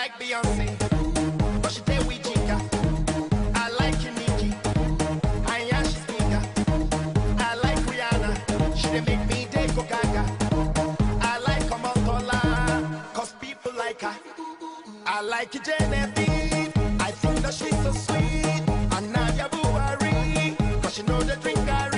like Beyonce, but she take we chica. I like Nicki, I am she speaker. I like Rihanna, she dey make me take go gaga. I like Omotola, cause people like her. I like Genevieve, I think that she's so sweet. And Nadia Buhari, cause she know the drink I